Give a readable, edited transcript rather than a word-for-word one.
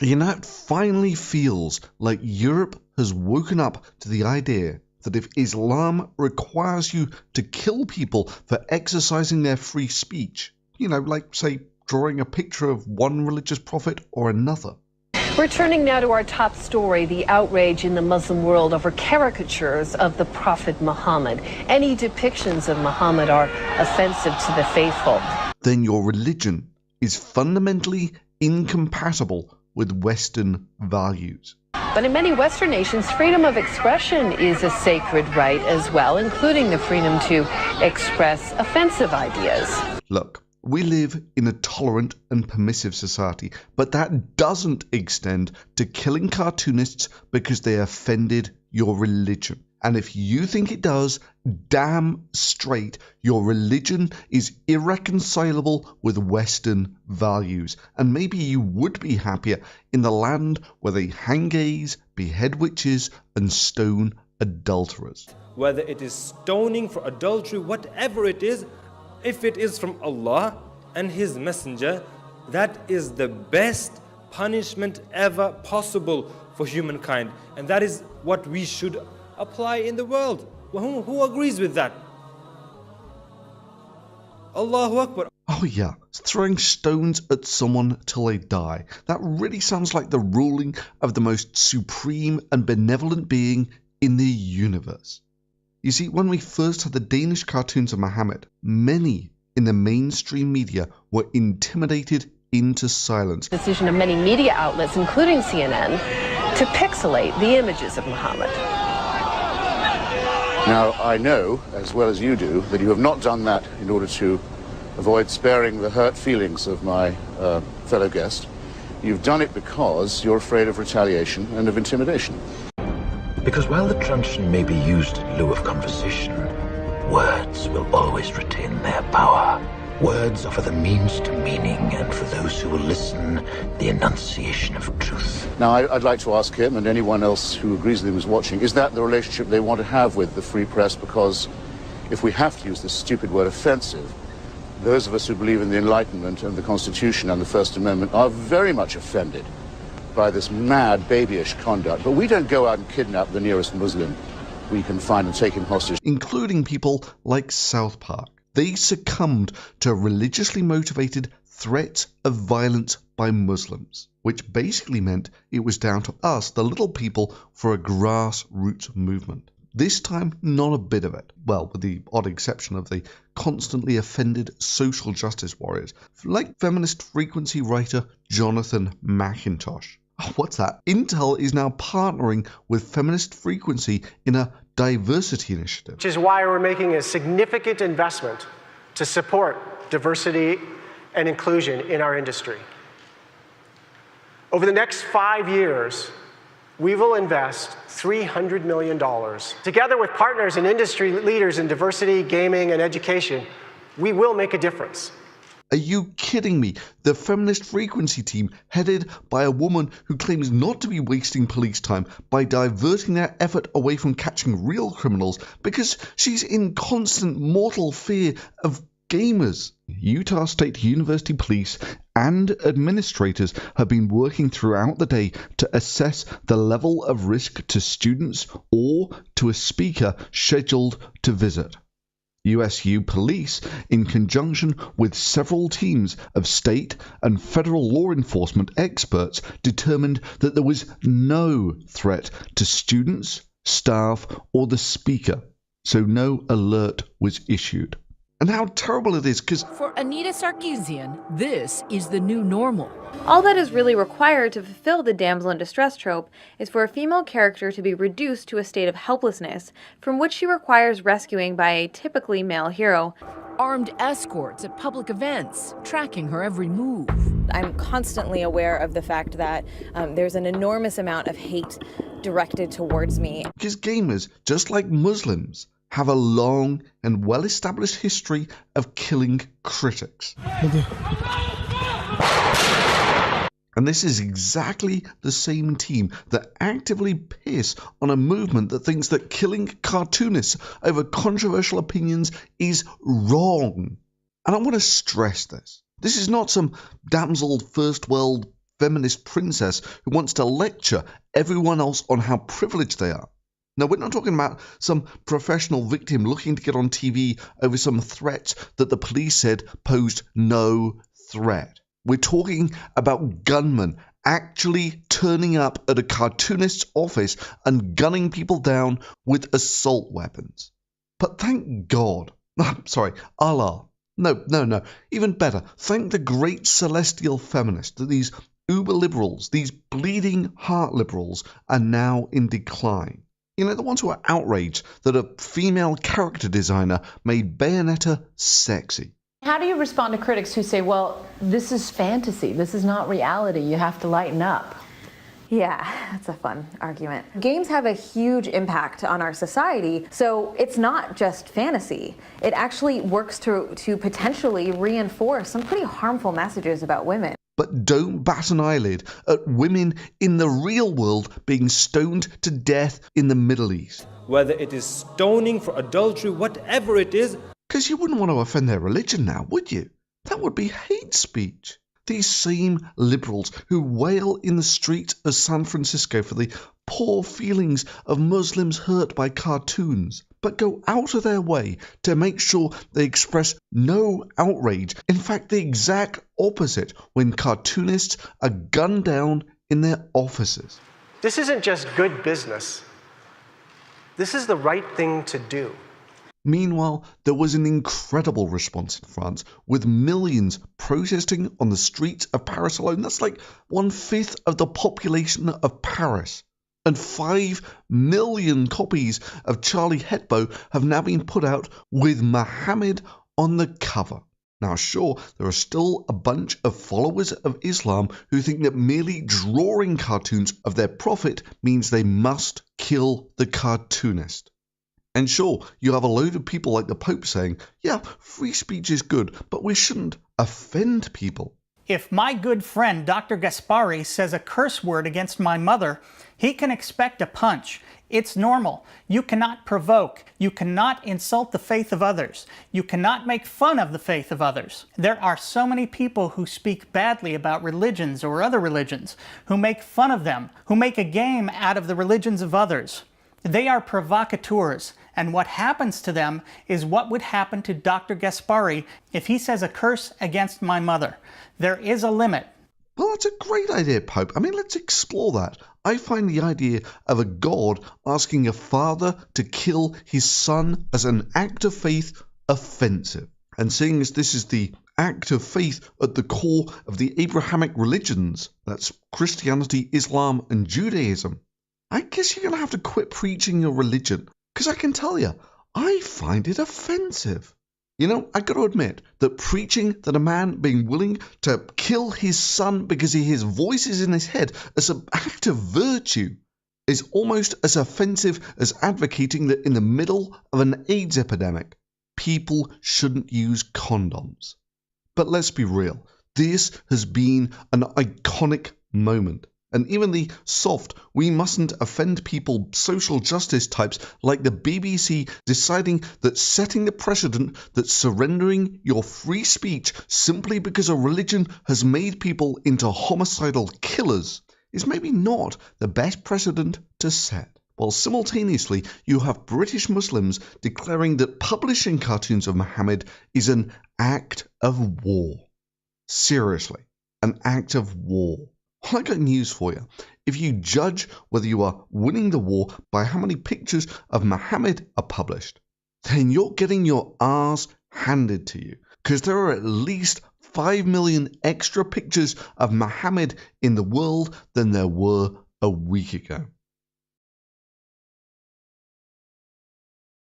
It finally feels like Europe has woken up to the idea that if Islam requires you to kill people for exercising their free speech, like, say, drawing a picture of one religious prophet or another. Returning now to our top story, the outrage in the Muslim world over caricatures of the Prophet Muhammad. Any depictions of Muhammad are offensive to the faithful. Then your religion is fundamentally incompatible with Western values. But in many Western nations, freedom of expression is a sacred right as well, including the freedom to express offensive ideas. Look, we live in a tolerant and permissive society, but that doesn't extend to killing cartoonists because they offended your religion. And if you think it does, damn straight, your religion is irreconcilable with Western values. And maybe you would be happier in the land where they hang gays, behead witches, and stone adulterers. Whether it is stoning for adultery, whatever it is, if it is from Allah and His Messenger, that is the best punishment ever possible for humankind. And that is what we should apply in the world. Well, who agrees with that? Allahu Akbar. Oh yeah, throwing stones at someone till they die. That really sounds like the ruling of the most supreme and benevolent being in the universe. You see, when we first had the Danish cartoons of Muhammad, many in the mainstream media were intimidated into silence. The decision of many media outlets, including CNN, to pixelate the images of Muhammad. Now, I know, as well as you do, that you have not done that in order to avoid sparing the hurt feelings of my fellow guest. You've done it because you're afraid of retaliation and of intimidation. Because while the truncheon may be used in lieu of conversation, words will always retain their power. Words offer the means to meaning, and for those who will listen, the enunciation of truth. Now, I'd like to ask him and anyone else who agrees with him who's watching, is that the relationship they want to have with the free press? Because if we have to use this stupid word offensive, those of us who believe in the Enlightenment and the Constitution and the First Amendment are very much offended by this mad, babyish conduct. But we don't go out and kidnap the nearest Muslim we can find and take him hostage. Including people like South Park. They succumbed to religiously motivated threats of violence by Muslims, which basically meant it was down to us, the little people, for a grassroots movement. This time, not a bit of it. Well, with the odd exception of the constantly offended social justice warriors, like feminist frequency writer Jonathan McIntosh. Oh, what's that? Intel is now partnering with Feminist Frequency in a diversity initiative. Which is why we're making a significant investment to support diversity and inclusion in our industry. Over the next 5 years, we will invest $300 million. Together with partners and industry leaders in diversity, gaming, and education, we will make a difference. Are you kidding me? The Feminist Frequency team, headed by a woman who claims not to be wasting police time by diverting their effort away from catching real criminals because she's in constant mortal fear of gamers. Utah State University police and administrators have been working throughout the day to assess the level of risk to students or to a speaker scheduled to visit. USU police, in conjunction with several teams of state and federal law enforcement experts, determined that there was no threat to students, staff, or the speaker, so no alert was issued. And how terrible it is, because for Anita Sarkeesian, this is the new normal. All that is really required to fulfill the damsel in distress trope is for a female character to be reduced to a state of helplessness, from which she requires rescuing by a typically male hero. Armed escorts at public events, tracking her every move. I'm constantly aware of the fact that there's an enormous amount of hate directed towards me. Because gamers, just like Muslims, have a long and well-established history of killing critics. And this is exactly the same team that actively piss on a movement that thinks that killing cartoonists over controversial opinions is wrong. And I want to stress this. This is not some damsel first world feminist princess who wants to lecture everyone else on how privileged they are. Now, we're not talking about some professional victim looking to get on TV over some threats that the police said posed no threat. We're talking about gunmen actually turning up at a cartoonist's office and gunning people down with assault weapons. But thank God, Allah. No, even better, thank the great celestial feminist that these uber liberals, these bleeding heart liberals, are now in decline. You know, the ones who are outraged that a female character designer made Bayonetta sexy. How do you respond to critics who say, well, this is fantasy, this is not reality, you have to lighten up? Yeah, that's a fun argument. Games have a huge impact on our society, so it's not just fantasy. It actually works to potentially reinforce some pretty harmful messages about women. But don't bat an eyelid at women in the real world being stoned to death in the Middle East. Whether it is stoning for adultery, whatever it is. Because you wouldn't want to offend their religion now, would you? That would be hate speech. These same liberals who wail in the streets of San Francisco for the poor feelings of Muslims hurt by cartoons, but go out of their way to make sure they express no outrage. In fact, the exact opposite when cartoonists are gunned down in their offices. This isn't just good business. This is the right thing to do. Meanwhile, there was an incredible response in France, with millions protesting on the streets of Paris alone. That's like 1/5 of the population of Paris. And 5 million copies of Charlie Hebdo have now been put out with Muhammad on the cover. Now, sure, there are still a bunch of followers of Islam who think that merely drawing cartoons of their prophet means they must kill the cartoonist. And sure, you have a load of people like the Pope saying, yeah, free speech is good, but we shouldn't offend people. If my good friend Dr. Gaspari says a curse word against my mother, he can expect a punch. It's normal. You cannot provoke. You cannot insult the faith of others. You cannot make fun of the faith of others. There are so many people who speak badly about religions or other religions, who make fun of them, who make a game out of the religions of others. They are provocateurs, and what happens to them is what would happen to Dr. Gaspari if he says a curse against my mother. There is a limit. Well, that's a great idea, Pope. I mean, let's explore that. I find the idea of a god asking a father to kill his son as an act of faith offensive. And seeing as this is the act of faith at the core of the Abrahamic religions, that's Christianity, Islam, and Judaism, I guess you're going to have to quit preaching your religion, because I can tell you, I find it offensive. You know, I got to admit that preaching that a man being willing to kill his son because he hears voices in his head as an act of virtue is almost as offensive as advocating that in the middle of an AIDS epidemic, people shouldn't use condoms. But let's be real, this has been an iconic moment. And even the soft, we mustn't offend people social justice types like the BBC deciding that setting the precedent that surrendering your free speech simply because a religion has made people into homicidal killers is maybe not the best precedent to set. While simultaneously you have British Muslims declaring that publishing cartoons of Muhammad is an act of war. Seriously, an act of war. Well, I got news for you. If you judge whether you are winning the war by how many pictures of Muhammad are published, then you're getting your arse handed to you, because there are at least 5 million extra pictures of Muhammad in the world than there were a week ago.